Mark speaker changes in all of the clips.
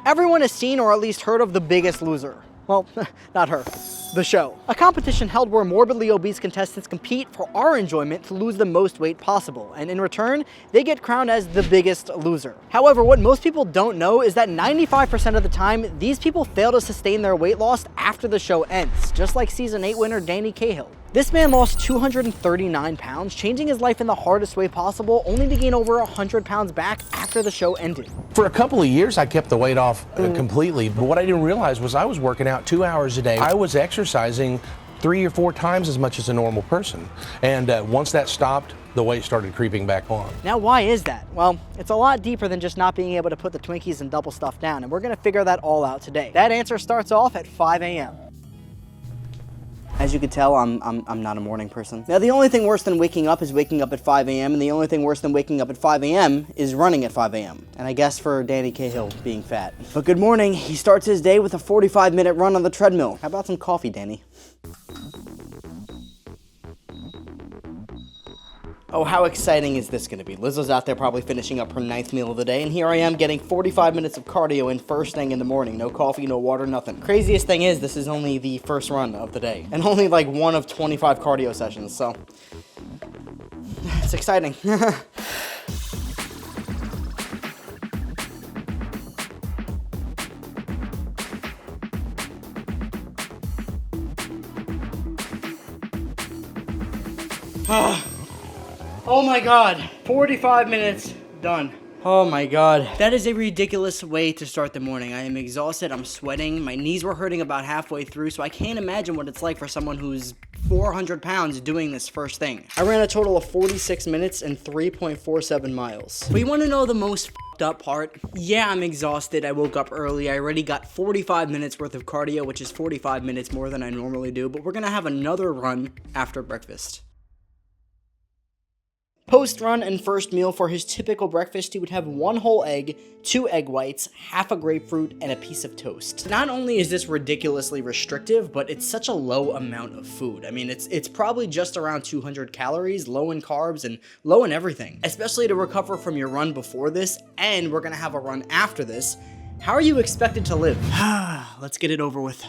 Speaker 1: Everyone has seen or at least heard of The Biggest Loser. Well, not her, the show. A competition held where morbidly obese contestants compete for our enjoyment to lose the most weight possible, and in return, they get crowned as the biggest loser. However, what most people don't know is that 95% of the time, these people fail to sustain their weight loss after the show ends, just like season 8 winner Danny Cahill. This man lost 239 pounds, changing his life in the hardest way possible, only to gain over 100 pounds back after the show ended.
Speaker 2: For a couple of years, I kept the weight off completely, but what I didn't realize was I was working out 2 hours a day. I was exercising 3 or 4 times as much as a normal person, and once that stopped, the weight started creeping back on.
Speaker 1: Now, why is that? Well, it's a lot deeper than just not being able to put the Twinkies and double stuff down, and we're gonna figure that all out today. That answer starts off at 5 a.m. As you can tell, I'm not a morning person. Now, the only thing worse than waking up is waking up at 5 a.m. and the only thing worse than waking up at 5 a.m. is running at 5 a.m. And I guess for Danny Cahill being fat. But good morning, he starts his day with a 45-minute run on the treadmill. How about some coffee, Danny? Oh, how exciting is this gonna be? Lizzo's out there probably finishing up her 9th meal of the day, and here I am getting 45 minutes of cardio in first thing in the morning. No coffee, no water, nothing. Craziest thing is, this is only the first run of the day, and only like one of 25 cardio sessions, so it's exciting. Oh my god, 45 minutes, done. Oh my god. That is a ridiculous way to start the morning. I am exhausted, I'm sweating, my knees were hurting about halfway through, so I can't imagine what it's like for someone who's 400 pounds doing this first thing. I ran a total of 46 minutes and 3.47 miles. But you wanna know the most f***ed up part? Yeah, I'm exhausted, I woke up early, I already got 45 minutes worth of cardio, which is 45 minutes more than I normally do, but we're gonna have another run after breakfast. Post-run and first meal for his typical breakfast, he would have 1 whole egg, 2 egg whites, half a grapefruit, and a piece of toast. Not only is this ridiculously restrictive, but it's such a low amount of food. I mean, it's probably just around 200 calories, low in carbs, and low in everything. Especially to recover from your run before this, and we're gonna have a run after this. How are you expected to live? Let's get it over with.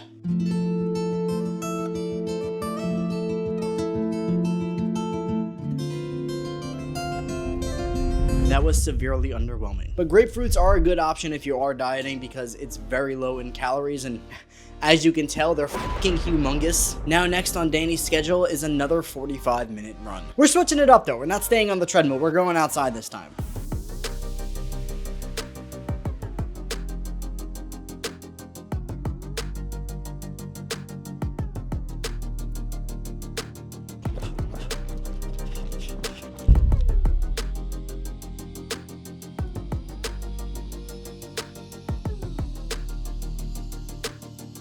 Speaker 1: That was severely underwhelming. But grapefruits are a good option if you are dieting because it's very low in calories and as you can tell, they're fucking humongous. Now next on Danny's schedule is another 45-minute run. We're switching it up though. We're not staying on the treadmill. We're going outside this time.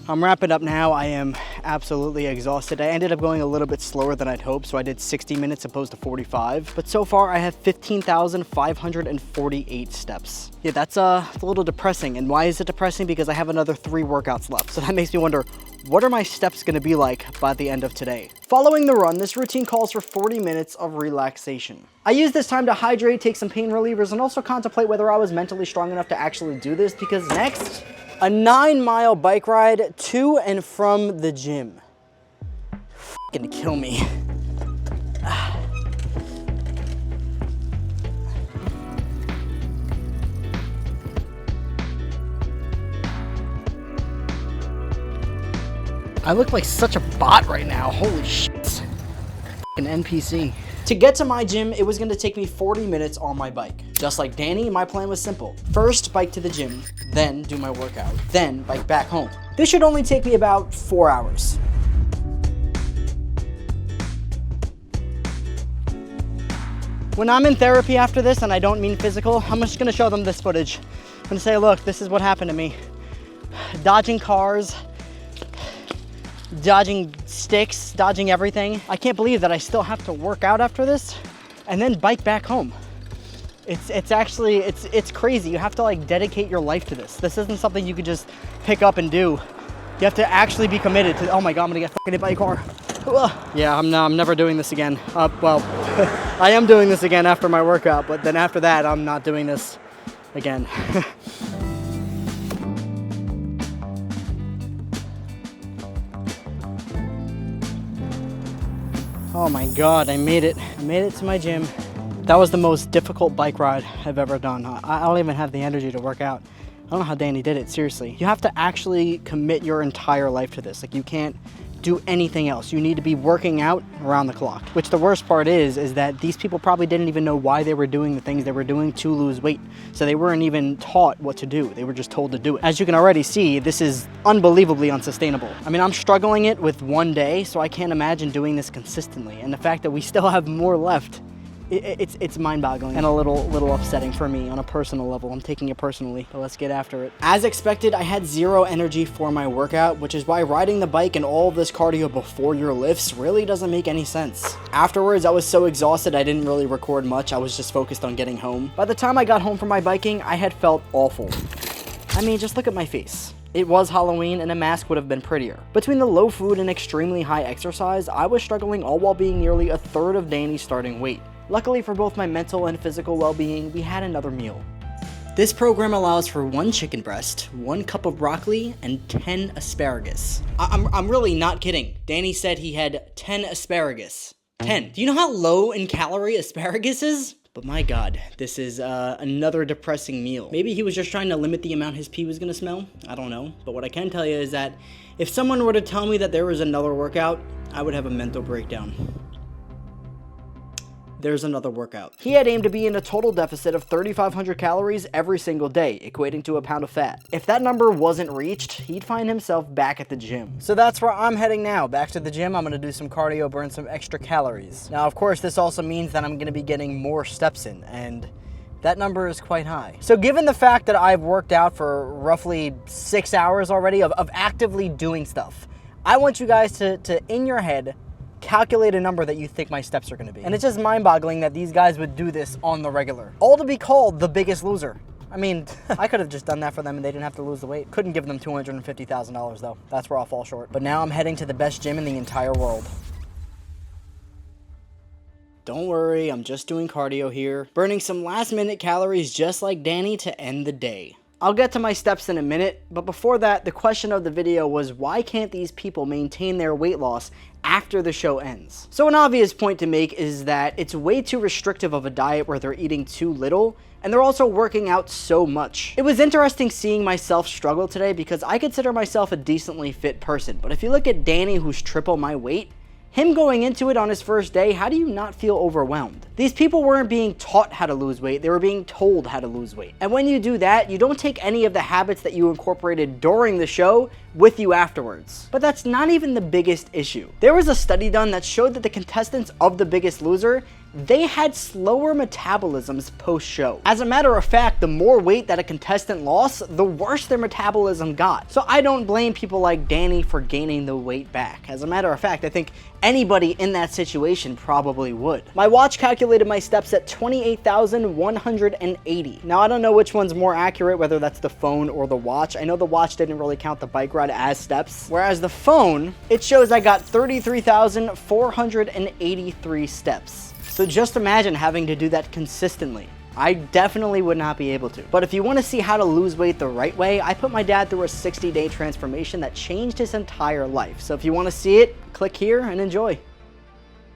Speaker 1: I'm wrapping up now. I am absolutely exhausted. I ended up going a little bit slower than I'd hoped, so I did 60 minutes opposed to 45. But so far, I have 15,548 steps. Yeah, that's a little depressing. And why is it depressing? Because I have another 3 workouts left. So that makes me wonder, what are my steps gonna be like by the end of today? Following the run, this routine calls for 40 minutes of relaxation. I used this time to hydrate, take some pain relievers, and also contemplate whether I was mentally strong enough to actually do this, because next, a 9-mile bike ride to and from the gym. Gonna kill me. I look like such a bot right now. Holy shit. An NPC. To get to my gym, it was gonna take me 40 minutes on my bike. Just like Danny, my plan was simple. First, bike to the gym, then do my workout, then bike back home. This should only take me about 4 hours. When I'm in therapy after this, and I don't mean physical, I'm just gonna show them this footage. I'm gonna say, look, this is what happened to me. Dodging cars, dodging sticks, dodging everything. I can't believe that I still have to work out after this and then bike back home. It's actually crazy. You have to like dedicate your life to this. This isn't something you could just pick up and do. You have to actually be committed to, oh my God, I'm gonna get fucking hit by a car. Yeah, I'm never doing this again. Well, I am doing this again after my workout, but then after that, I'm not doing this again. Oh my God, I made it. I made it to my gym. That was the most difficult bike ride I've ever done. I don't even have the energy to work out. I don't know how Danny did it, seriously. You have to actually commit your entire life to this. Like, you can't do anything else. You need to be working out around the clock. Which the worst part is that these people probably didn't even know why they were doing the things they were doing to lose weight. So they weren't even taught what to do. They were just told to do it. As you can already see, this is unbelievably unsustainable. I mean, I'm struggling it with one day, so I can't imagine doing this consistently. And the fact that we still have more left, it's mind-boggling and a little upsetting for me on a personal level. I'm taking it personally, but let's get after it. As expected, I had zero energy for my workout, which is why riding the bike and all of this cardio before your lifts really doesn't make any sense. Afterwards, I was so exhausted I didn't really record much. I was just focused on getting home. By the time I got home from my biking, I had felt awful. I mean, just look at my face. It was Halloween and a mask would have been prettier. Between the low food and extremely high exercise, I was struggling all while being nearly a third of Danny's starting weight. Luckily for both my mental and physical well-being, we had another meal. This program allows for 1 chicken breast, 1 cup of broccoli, and 10 asparagus. I'm really not kidding. Danny said he had 10 asparagus. 10. Do you know how low in calorie asparagus is? But my God, this is another depressing meal. Maybe he was just trying to limit the amount his pee was gonna smell. I don't know. But what I can tell you is that if someone were to tell me that there was another workout, I would have a mental breakdown. There's another workout. He had aimed to be in a total deficit of 3,500 calories every single day, equating to a pound of fat. If that number wasn't reached, he'd find himself back at the gym. So that's where I'm heading now. Back to the gym, I'm gonna do some cardio, burn some extra calories. Now, of course, this also means that I'm gonna be getting more steps in, and that number is quite high. So given the fact that I've worked out for roughly 6 hours already of actively doing stuff, I want you guys to in your head, calculate a number that you think my steps are gonna be. And it's just mind-boggling that these guys would do this on the regular. All to be called the biggest loser. I mean, I could have just done that for them and they didn't have to lose the weight. Couldn't give them $250,000 though. That's where I'll fall short. But now I'm heading to the best gym in the entire world. Don't worry, I'm just doing cardio here. Burning some last-minute calories just like Danny to end the day. I'll get to my steps in a minute, but before that, the question of the video was why can't these people maintain their weight loss after the show ends? So an obvious point to make is that it's way too restrictive of a diet where they're eating too little, and they're also working out so much. It was interesting seeing myself struggle today because I consider myself a decently fit person, but if you look at Danny, who's triple my weight, him going into it on his first day, how do you not feel overwhelmed? These people weren't being taught how to lose weight, they were being told how to lose weight. And when you do that, you don't take any of the habits that you incorporated during the show with you afterwards. But that's not even the biggest issue. There was a study done that showed that the contestants of The Biggest Loser, they had slower metabolisms post-show. As a matter of fact, the more weight that a contestant lost, the worse their metabolism got. So I don't blame people like Danny for gaining the weight back. As a matter of fact, I think anybody in that situation probably would. My watch calculated my steps at 28,180. Now I don't know which one's more accurate, whether that's the phone or the watch. I know the watch didn't really count the bike ride as steps, whereas the phone, it shows I got 33,483 steps. So just imagine having to do that consistently. I definitely would not be able to. But if you want to see how to lose weight the right way, I put my dad through a 60-day transformation that changed his entire life. So if you want to see it, click here and enjoy.